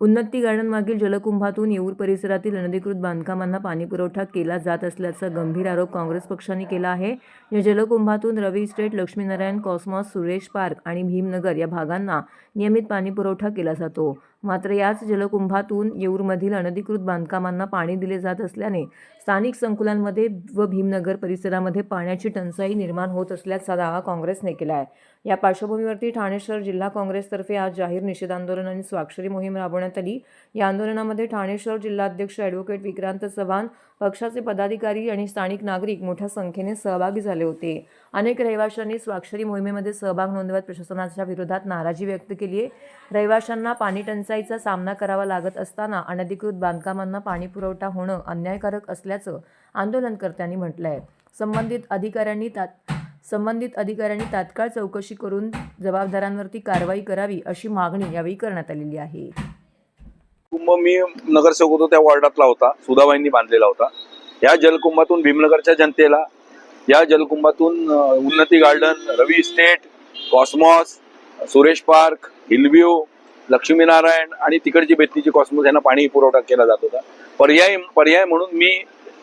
उन्नती गार्डनमागील जलकुंभातून येऊर परिसरातील अनधिकृत बांधकामांना पाणीपुरवठा केला जात असल्याचा गंभीर आरोप काँग्रेस पक्षाने केला आहे। या जलकुंभातून Ravi estate, Laxminarayan, Cosmos, Suresh park आणि भीमनगर या भागांना नियमित पाणीपुरवठा केला जातो। मात्र याच जलकुंभातून येऊरमधील अनधिकृत बांधकामांना पाणी दिले जात असल्याने स्थानिक संकुलांमध्ये व भीमनगर परिसरामध्ये पाण्याची टंचाई निर्माण होत असल्याचा दावा काँग्रेसने केला आहे। या पार्श्वभूमीवरती ठाणे शहर जिल्हा काँग्रेसतर्फे आज जाहीर निषेध आंदोलन आणि स्वाक्षरी मोहीम राबवण्यात आली। या आंदोलनामध्ये ठाणे शहर जिल्हाध्यक्ष ॲडव्होकेट विक्रांत चव्हाण, पक्षाचे पदाधिकारी आणि स्थानिक नागरिक मोठ्या संख्येने सहभागी झाले होते। अनेक रहिवाशांनी स्वाक्षरी मोहिमेमध्ये सहभाग नोंदवत प्रशासनाच्या विरोधात नाराजी व्यक्त केली आहे। रहिवाशांना पाणी टंचाईचा सामना करावा लागत असताना अनधिकृत बांधकामांना पाणीपुरवठा होणं अन्यायकारक असल्याचं आंदोलनकर्त्यांनी म्हटलं आहे। संबंधित अधिकाऱ्यांनी तात्काळ चौकशी करून जबाबदारांवरती कारवाई करावी अशी मागणी यावेळी करण्यात आलेली आहे। कुंभ मी नगरसेवक होतो त्या वॉर्डातला होता, सुधाबाईंनी बांधलेला होता। या जलकुंभातून भीमनगरच्या जनतेला, या जलकुंभातून Unnati garden, Ravi estate, Cosmos, Suresh park, Hillview, Laxminarayan आणि तिकडची बेतनीची कॉस्मॉस यांना पाणी पुरवठा केला जात होता। पर्याय म्हणून मी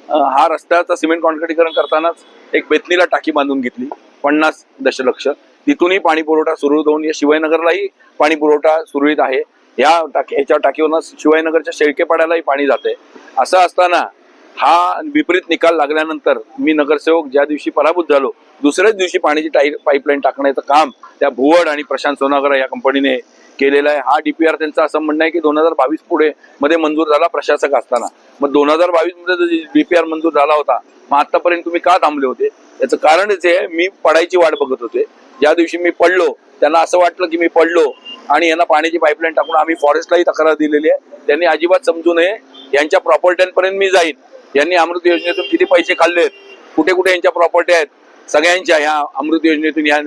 हा रस्त्याचा सिमेंट कॉन्क्रिटीकरण करतानाच एक बेतनीला टाकी बांधून घेतली 50 दशलक्ष। तिथूनही पाणी पुरवठा सुरळीत होऊन या शिवाजीनगरलाही पाणी पुरवठा सुरळीत आहे। याच्या टाकीवरून शिवाजीनगरच्या शेळकेपाड्यालाही पाणी जाते। असं असताना हा विपरीत निकाल लागल्यानंतर मी नगरसेवक ज्या दिवशी पराभूत झालो, दुसऱ्याच दिवशी पाण्याची पाईपलाईन टाकण्याचं काम त्या भुवड आणि प्रशांत सोनागर या कंपनीने केलेला आहे। हा DPR त्यांचं असं म्हणणं आहे की 2022 पुढे मध्ये मंजूर झाला प्रशासक असताना। मग 2022 मध्ये DPR मंजूर झाला होता, मग आतापर्यंत तुम्ही का थांबले होते? याचं कारणच आहे मी पडायची वाट बघत होते। ज्या दिवशी मी पडलो त्यांना असं वाटलं की मी पडलो आणि यांना पाण्याची पाईपलाईन टाकून आम्ही फॉरेस्टलाही तक्रार दिलेली आहे। त्यांनी अजिबात समजू नये, यांच्या प्रॉपर्ट्यांपर्यंत मी जाईन। यांनी अमृत योजनेतून किती पैसे खाल्लेत, कुठे कुठे यांच्या प्रॉपर्टी आहेत, सगळ्यांच्या ह्या अमृत योजनेतून ह्या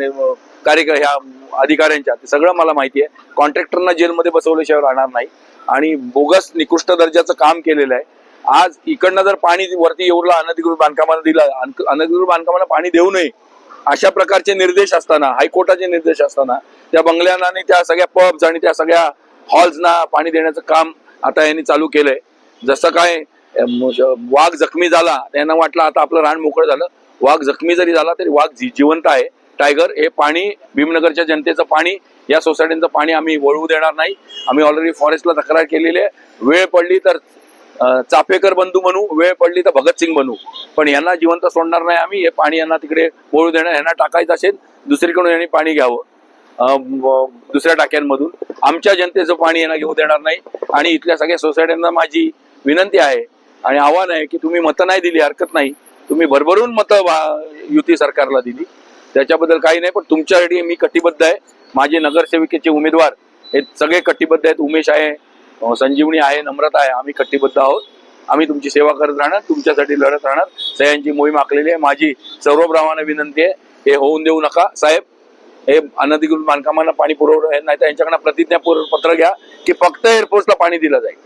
ह्या अधिकाऱ्यांच्या ते सगळं मला माहिती आहे। कॉन्ट्रॅक्टरना जेलमध्ये बसवल्याशिवाय राहणार नाही आणि बोगस निकृष्ट दर्जाचं काम केलेलं आहे। आज इकडनं जर पाणी वरती येऊरला अनधिकृत बांधकामाला दिलं, अनधिकृत बांधकामाला पाणी देऊ नये अशा प्रकारचे निर्देश असताना, हायकोर्टाचे निर्देश असताना त्या बंगल्यांना आणि त्या सगळ्या पब्स आणि त्या सगळ्या हॉल्सना पाणी देण्याचं काम आता यांनी चालू केलंय। जसं काय वाघ जखमी झाला, त्यांना वाटलं आता आपलं रान मोकळं झालं। वाघ जखमी जरी झाला तरी वाघ जिवंत आहे। टायगर हे पाणी, भीमनगरच्या जनतेचं पाणी, या सोसायटीचं पाणी आम्ही वळवू देणार नाही। आम्ही ऑलरेडी फॉरेस्टला तक्रार केलेली आहे। वेळ पडली तर चापेकर बंधू बनू, वेळ पडली तर भगतसिंग बनू, पण यांना जिवंत सोडणार नाही आम्ही। हे पाणी यांना तिकडे वळू देणार, यांना टाकायचं असेल दुसरीकडून यांनी पाणी घ्यावं दुसऱ्या टाक्यांमधून। आमच्या जनतेचं पाणी यांना घेऊ देणार नाही। आणि इथल्या सगळ्या सोसायट्यांना माझी विनंती आहे आणि आव्हान आहे की तुम्ही मतं नाही दिली हरकत नाही, तुम्ही भरभरून मतं युती सरकारला दिली, त्याच्याबद्दल काही नाही, पण तुमच्यासाठी मी कटिबद्ध आहे। माझे नगरसेविकेचे उमेदवार हे सगळे कटिबद्ध आहेत। उमेश आहे, संजीवनी आहे, नम्रता आहे, आम्ही कटिबद्ध आहोत। आम्ही तुमची सेवा करत राहणार, तुमच्यासाठी लढत राहणार। सह्यांची मोहीम आखलेली आहे। माझी सर्वभ्रामाने विनंती आहे, हे होऊन देऊ नका साहेब। हे अनधिकृत बांधकामांना पाणी पुरवठा नाही तर यांच्याकडनं प्रतिज्ञापत्र घ्या की फक्त एअरफोर्सला पाणी दिलं जाईल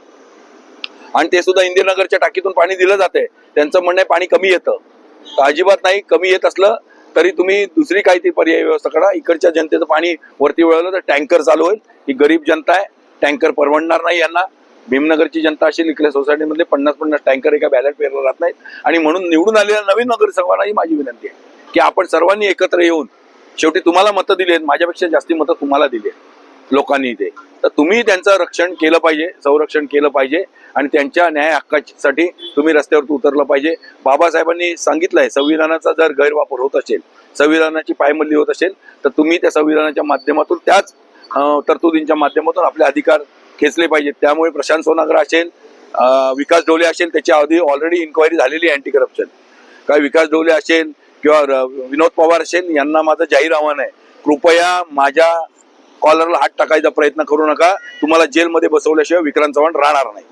आणि ते सुद्धा इंदिरानगरच्या टाकीतून पाणी दिलं जाते। त्यांचं म्हणणं आहे पाणी कमी येतं, तर अजिबात नाही। कमी येत असलं तरी तुम्ही दुसरी काहीतरी पर्यायी व्यवस्था करा। इकडच्या जनतेचं पाणी वरती वळवलं तर टँकर चालू होईल। ही गरीब जनता आहे, टँकर परवडणार नाही यांना। भीमनगरची जनता असेल, इथल्या सोसायटीमध्ये 50-50 टँकर एका बॅलेट पेरला राहत नाहीत आणि म्हणून निवडून आलेल्या नवीन नगरसेवकांनाही माझी विनंती आहे की आपण सर्वांनी एकत्र येऊन, शेवटी तुम्हाला मतं दिली आहेत, माझ्यापेक्षा जास्ती मतं तुम्हाला दिली आहेत लोकांनी ते, तर तुम्ही त्यांचं रक्षण केलं पाहिजे, संरक्षण केलं पाहिजे आणि त्यांच्या न्याय हक्कासाठी तुम्ही रस्त्यावर उतरलं पाहिजे। बाबासाहेबांनी सांगितलंय संविधानाचा जर गैरवापर होत असेल, संविधानाची पायमल्ली होत असेल, तर तुम्ही त्या संविधानाच्या माध्यमातून, त्याच तरतुदींच्या माध्यमातून आपले अधिकार खेचले पाहिजेत। त्यामुळे प्रशांत सोनागर असेल, विकास ढोले असेल, त्याच्या आधी ऑलरेडी इन्क्वायरी झालेली आहे अँटी करप्शन, काय विकास ढोले असेल किंवा विनोद पवार असेल, यांना माझं जाहीर आव्हान आहे, कृपया माझ्या कॉलरला हात टाकायचा प्रयत्न करू नका। तुम्हाला जेलमध्ये बसवल्याशिवाय विक्रांत चव्हाण राहणार नाही।